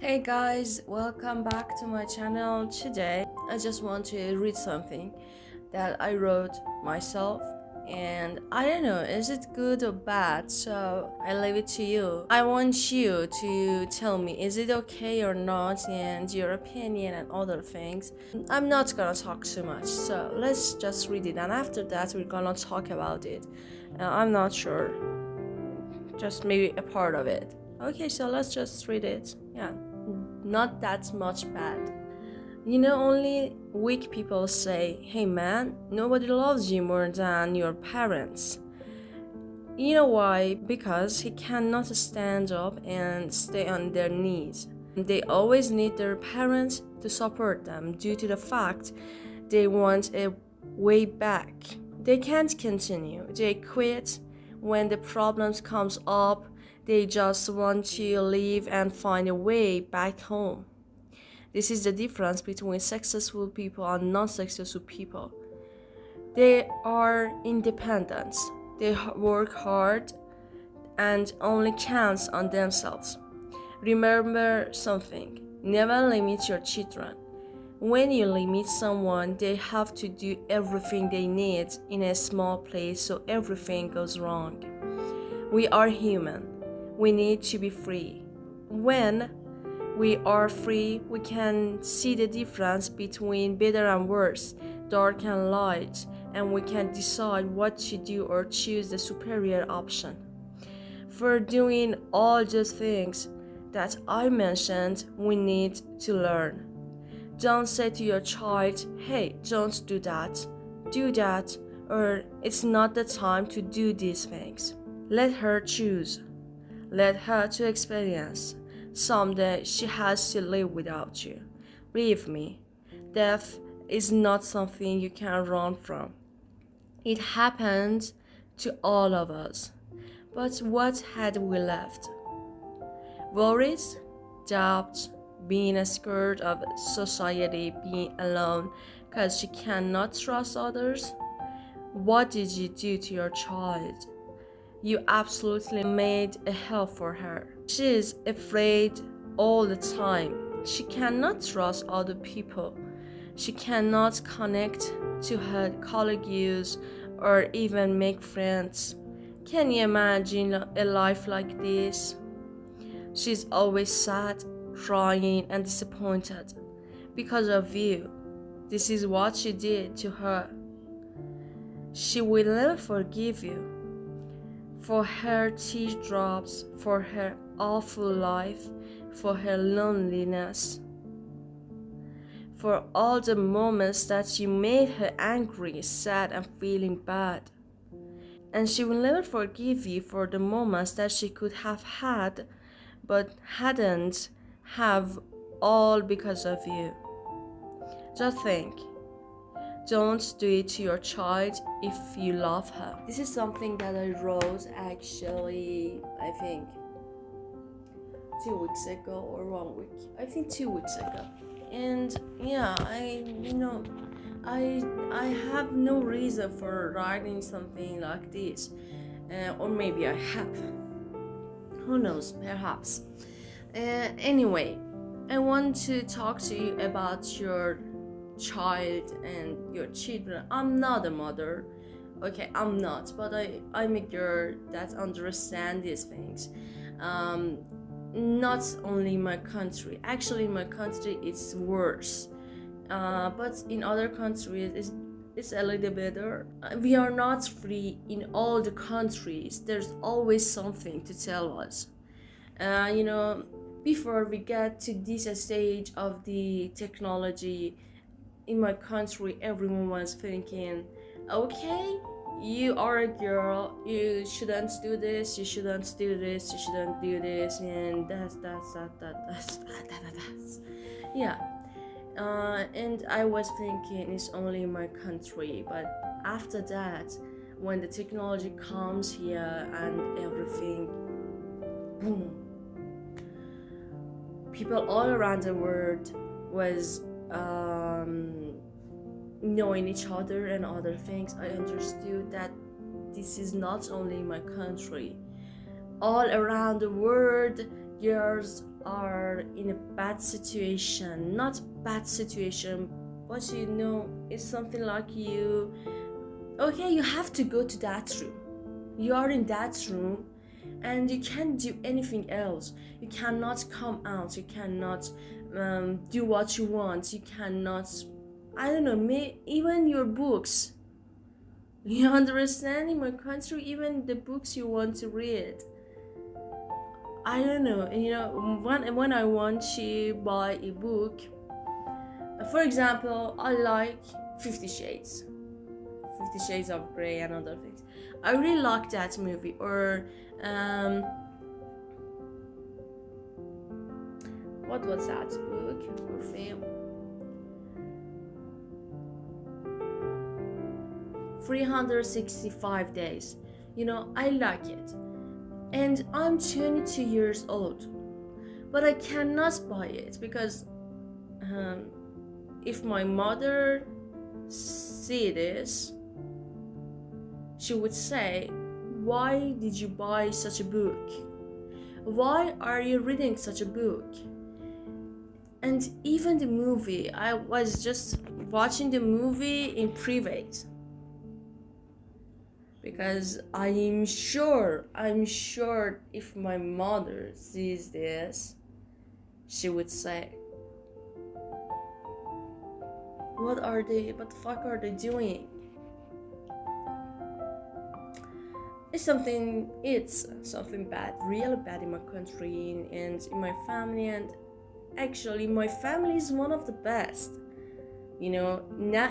Hey guys, welcome back to my channel. Today I just want to read something that I wrote myself, and I don't know, is it good or bad, so I leave it to you. I want you to tell me, is it okay or not, and your opinion and other things. I'm not gonna talk too much, so let's just read it, and after that we're gonna talk about it. I'm not sure, just maybe a part of it. Okay, so let's just read it. Yeah, not that much bad. Only weak people say, hey man, nobody loves you more than your parents. You know why? Because he cannot stand up and stay on their knees. They always need their parents to support them due to the fact they want a way back. They can't continue. They quit when the problems comes up. They just want to leave and find a way back home. This is the difference between successful people and non-successful people. They are independent. They work hard and only count on themselves. Remember something, never limit your children. When you limit someone, they have to do everything they need in a small place, so everything goes wrong. We are human. We need to be free. When we are free, we can see the difference between better and worse, dark and light, and we can decide what to do or choose the superior option. For doing all those things that I mentioned, we need to learn. Don't say to your child, hey, don't do that, or it's not the time to do these things. Let her choose. Let her to experience. Someday she has to live without you. Believe me, death is not something you can run from. It happened to all of us. But what had we left? Worries, doubts, being scared of society, being alone because she cannot trust others. What did you do to your child? You absolutely made a hell for her. She is afraid all the time. She cannot trust other people. She cannot connect to her colleagues or even make friends. Can you imagine a life like this? She's always sad, crying, and disappointed because of you. This is what you did to her. She will never forgive you for her teardrops, for her awful life, for her loneliness, for all the moments that you made her angry, sad, and feeling bad. And she will never forgive you for the moments that she could have had but hadn't have, all because of you. Just think. Don't do it to your child if you love her. This is something that I wrote actually, I think 2 weeks ago or 1 week. I think 2 weeks ago. And yeah, I have no reason for writing something like this. Or maybe I have. Who knows, perhaps. Anyway, I want to talk to you about your child and your children. I'm not a mother, okay, I'm not, but I'm a girl that understands these things. Not only in my country, actually in my country it's worse, but in other countries it's a little better. We are not free in all the countries. There's always something to tell us. Before we get to this stage of the technology, in my country everyone was thinking, okay, you are a girl, you shouldn't do this, you shouldn't do this, you shouldn't do this, and that's yeah. And I was thinking it's only in my country, but after that, when the technology comes here and everything, boom, people all around the world was knowing each other and other things. I understood that this is not only in my country. All around the world, girls are in a bad situation, not bad situation, but it's something like you have to go to that room. You are in that room and you can't do anything else. You cannot come out, you cannot do what you want, you cannot, even your books. You understand? In my country, even the books you want to read, I don't know, when I want to buy a book, for example, I like 50 Shades of Grey and other things. I really like that movie. Or what was that book or film? 365 Days. I like it. And I'm 22 years old. But I cannot buy it because if my mother see this, she would say, why did you buy such a book? Why are you reading such a book? And even the movie, I was just watching the movie in private. Because I'm sure if my mother sees this, she would say, what the fuck are they doing? It's something bad, really bad in my country and in my family, and actually my family is one of the best. Now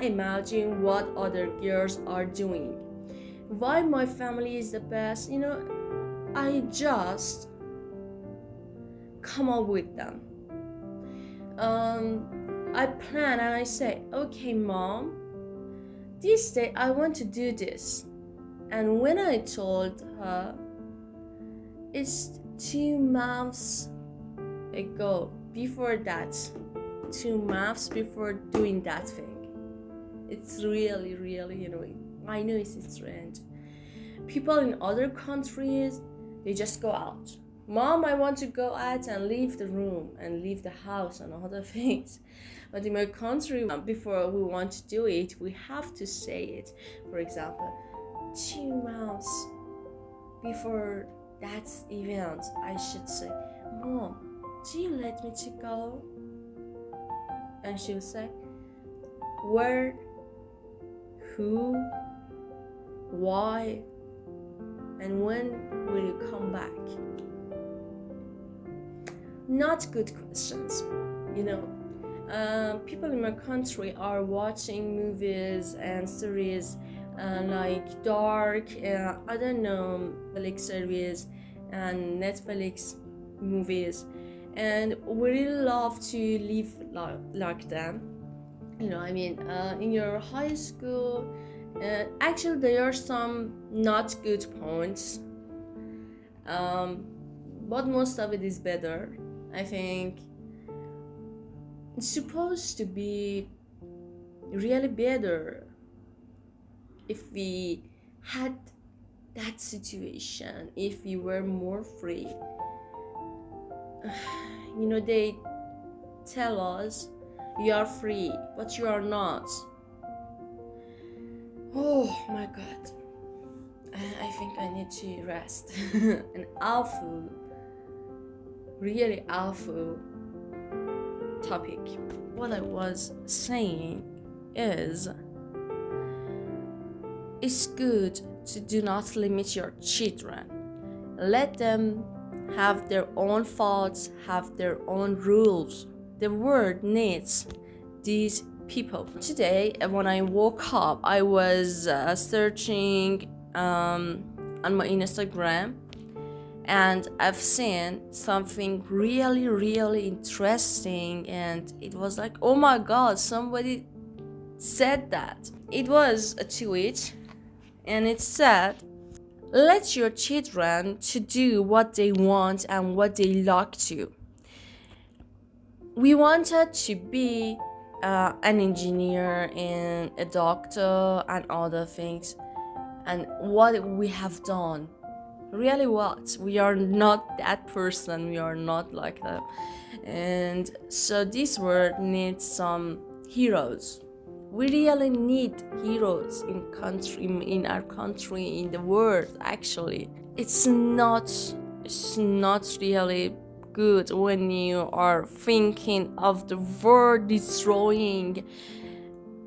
imagine what other girls are doing. Why my family is the best? I just come up with them. I plan and I say, okay, mom, this day I want to do this. And when I told her, it's 2 months ago, before that, 2 months before doing that thing. It's really, really, I know it's strange. People in other countries, they just go out. Mom, I want to go out and leave the room and leave the house and other things. But in my country, before we want to do it, we have to say it. For example, 2 months before that event, I should say, Mom, do you let me to go? And she will say, where, who, why, and when will you come back? Not good questions. People in my country are watching movies and series like dark, Netflix series and Netflix movies, and we really love to live like them. In your high school, actually there are some not good points, but most of it is better. I think it's supposed to be really better if we had that situation, if we were more free. They tell us you are free, but you are not. Oh my god, I think I need to rest. An really awful topic. What I was saying is, it's good to do not limit your children. Let them have their own thoughts, have their own rules. The world needs these people. Today, when I woke up, I was searching on my Instagram, and I've seen something really, really interesting, and it was like, oh my god, somebody said that. It was a tweet, and it said, let your children to do what they want and what they like to. We wanted to be an engineer and a doctor and other things, and what we have done, Really what? We are not that person. We are not like that. And so this world needs some heroes. We really need heroes in our country, in the world. Actually, it's not really good when you are thinking of the world destroying.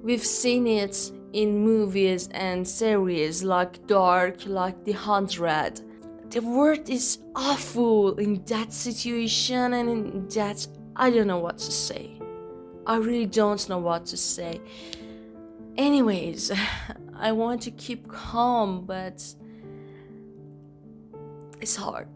We've seen it in movies and series like Dark, like The 100. The world is awful in that situation, and in that, I don't know what to say. I really don't know what to say. Anyways, I want to keep calm, but it's hard.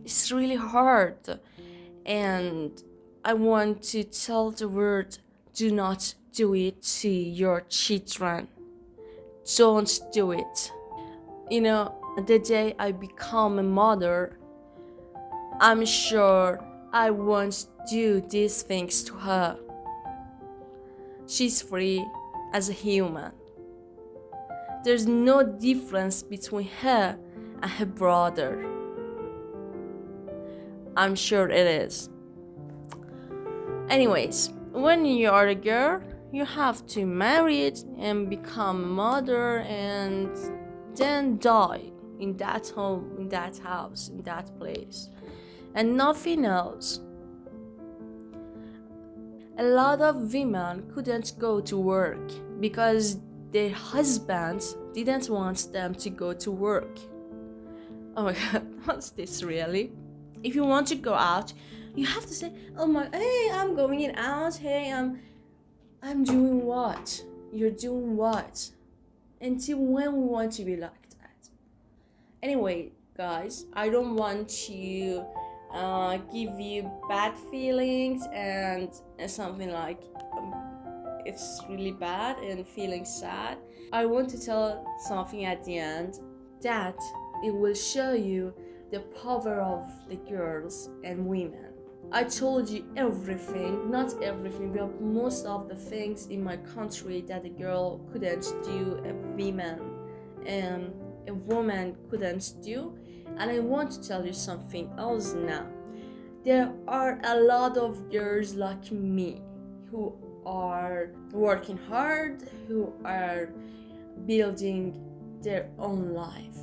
It's really hard. And I want to tell the world, do not do it to your children. Don't do it. You know, the day I become a mother, I'm sure I won't do these things to her. She's free as a human. There's no difference between her and her brother. I'm sure it is. Anyways, when you are a girl, you have to marry it and become a mother and then die in that home, in that house, in that place, and nothing else. A lot of women couldn't go to work because their husbands didn't want them to go to work. Oh my god, what's this really? If you want to go out, you have to say, oh my, hey, I'm going out, hey, I'm doing what? You're doing what? Until when we want to be like that? Anyway, guys, I don't want to give you bad feelings and something like it's really bad and feeling sad. I want to tell something at the end that it will show you the power of the girls and women. I told you everything, not everything, but most of the things in my country that a girl couldn't do, a woman couldn't do. And I want to tell you something else now. There are a lot of girls like me who are working hard, who are building their own life.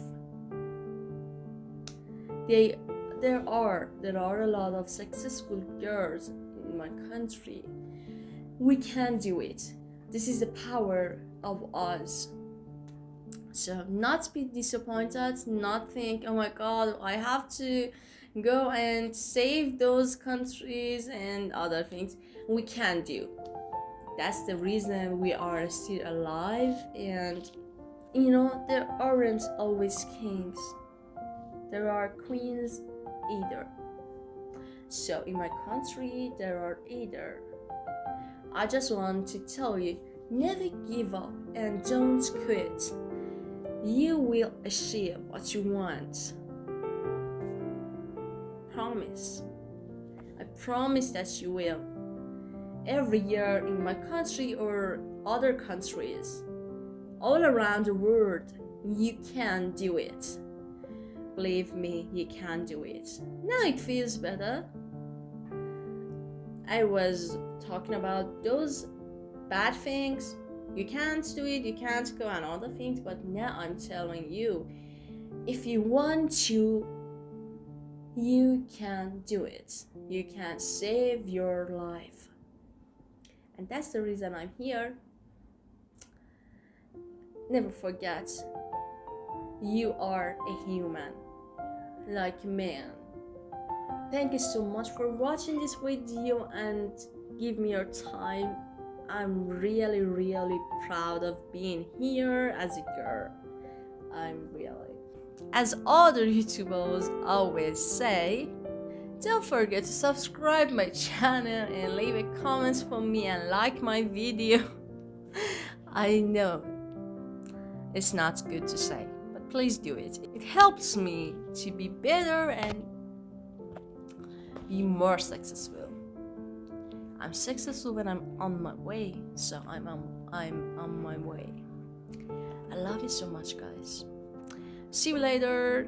There are a lot of successful girls in my country. We can do it. This is the power of us. So not be disappointed, not think, oh my god, I have to go and save those countries and other things. We can do. That's the reason we are still alive. And you know, there aren't always kings. There are queens either. So in my country, there are either. I just want to tell you, never give up and don't quit. You will achieve what you want. Promise. I promise that you will. Every year in my country or other countries, all around the world, you can do it. Believe me, you can do it. Now it feels better. I was talking about those bad things. You can't do it, you can't go and other things, but now I'm telling you, if you want to, you can do it. You can save your life. And that's the reason I'm here. Never forget, you are a human, like man. Thank you so much for watching this video and give me your time. I'm really, really proud of being here as a girl. I'm really. As other YouTubers always say, don't forget to subscribe my channel and leave a comment for me and like my video. I know it's not good to say, but please do it. It helps me to be better and be more successful. I'm successful when I'm on my way, so I'm on my way. I love you so much, guys. See you later.